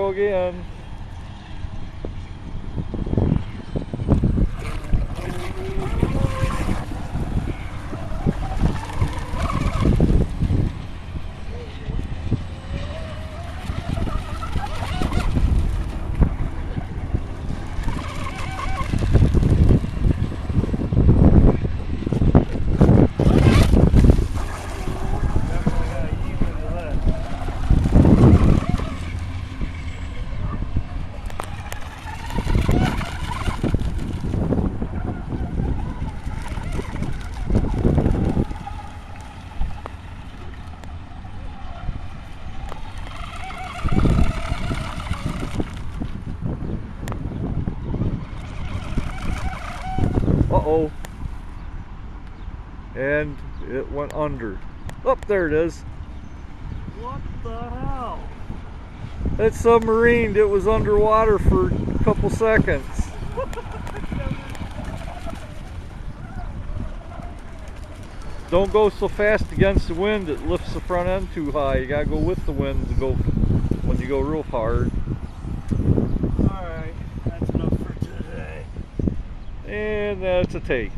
go again. Uh-oh. And it went under. Oh, there it is. What the hell? That submarined. It was underwater for a couple seconds. Don't go so fast against the wind. It lifts the front end too high. You gotta go with the wind to go when you go real hard. Alright, that's enough for today. And that's a take.